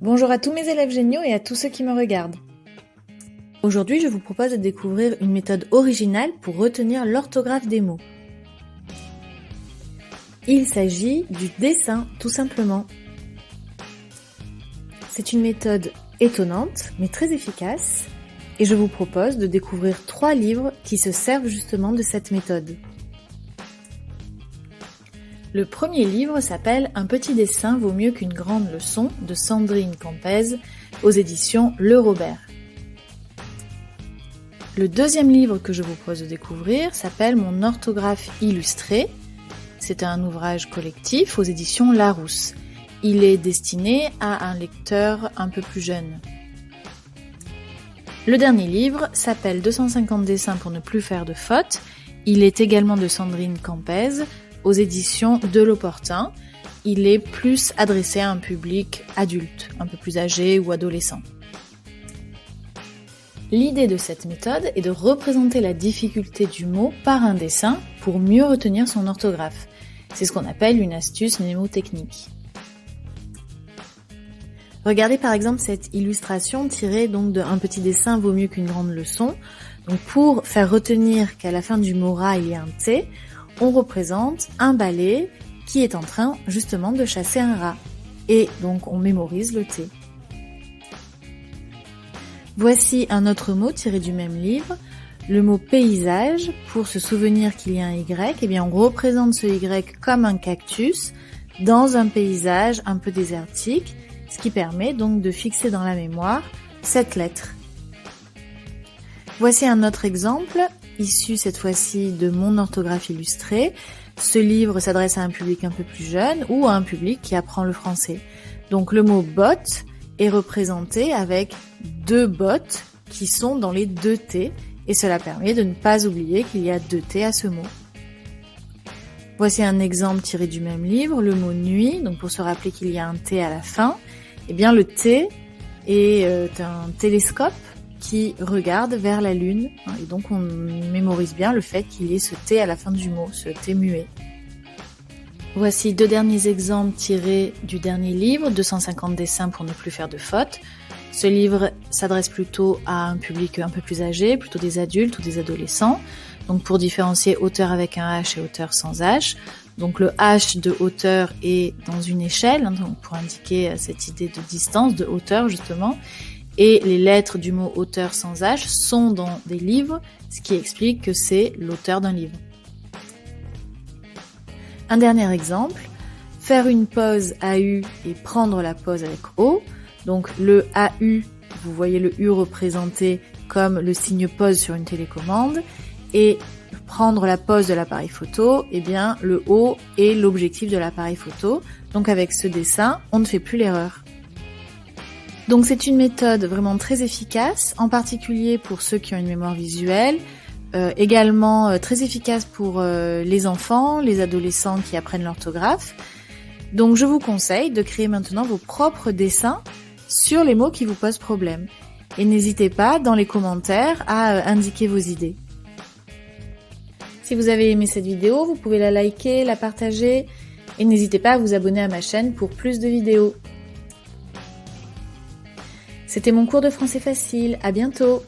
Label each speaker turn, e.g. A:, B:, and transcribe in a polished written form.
A: Bonjour à tous mes élèves géniaux et à tous ceux qui me regardent. Aujourd'hui, je vous propose de découvrir une méthode originale pour retenir l'orthographe des mots. Il s'agit du dessin, tout simplement. C'est une méthode étonnante, mais très efficace, et je vous propose de découvrir 3 livres qui se servent justement de cette méthode. Le premier livre s'appelle « Un petit dessin vaut mieux qu'une grande leçon » de Sandrine Campez aux éditions Le Robert. Le deuxième livre que je vous propose de découvrir s'appelle « Mon orthographe illustrée ». C'est un ouvrage collectif aux éditions Larousse. Il est destiné à un lecteur un peu plus jeune. Le dernier livre s'appelle « 250 dessins pour ne plus faire de fautes ». Il est également de Sandrine Campez, aux éditions de l'Opportun. Il est plus adressé à un public adulte, un peu plus âgé ou adolescent. L'idée de cette méthode est de représenter la difficulté du mot par un dessin pour mieux retenir son orthographe. C'est ce qu'on appelle une astuce mnémotechnique. Regardez par exemple cette illustration tirée donc de « Un petit dessin vaut mieux qu'une grande leçon ». Donc pour faire retenir qu'à la fin du mot rat il y a un T, on représente un balai qui est en train justement de chasser un rat. Et donc on mémorise le T. Voici un autre mot tiré du même livre, le mot paysage. Pour se souvenir qu'il y a un Y, eh bien on représente ce Y comme un cactus dans un paysage un peu désertique, ce qui permet donc de fixer dans la mémoire cette lettre. Voici un autre exemple, issu cette fois-ci de Mon orthographe illustrée. Ce livre s'adresse à un public un peu plus jeune ou à un public qui apprend le français. Donc le mot botte est représenté avec 2 bottes qui sont dans les 2 T et cela permet de ne pas oublier qu'il y a 2 T à ce mot. Voici un exemple tiré du même livre, le mot nuit. Donc pour se rappeler qu'il y a un T à la fin, eh bien le T est un télescope qui regarde vers la lune, et donc on mémorise bien le fait qu'il y ait ce T à la fin du mot, ce T muet. Voici 2 derniers exemples tirés du dernier livre, 250 dessins pour ne plus faire de fautes. Ce livre s'adresse plutôt à un public un peu plus âgé, plutôt des adultes ou des adolescents, donc pour différencier auteur avec un H et auteur sans H. Donc le H de hauteur est dans une échelle, donc pour indiquer cette idée de distance, de hauteur justement, et les lettres du mot auteur sans H sont dans des livres, ce qui explique que c'est l'auteur d'un livre. Un dernier exemple, faire une pause AU et prendre la pause avec O. Donc le AU, vous voyez le U représenté comme le signe pause sur une télécommande, et prendre la pause de l'appareil photo, eh bien le O est l'objectif de l'appareil photo. Donc avec ce dessin, on ne fait plus l'erreur. Donc c'est une méthode vraiment très efficace, en particulier pour ceux qui ont une mémoire visuelle, également très efficace pour les enfants, les adolescents qui apprennent l'orthographe. Donc je vous conseille de créer maintenant vos propres dessins sur les mots qui vous posent problème. Et n'hésitez pas dans les commentaires à indiquer vos idées. Si vous avez aimé cette vidéo, vous pouvez la liker, la partager et n'hésitez pas à vous abonner à ma chaîne pour plus de vidéos. C'était mon cours de français facile, à bientôt!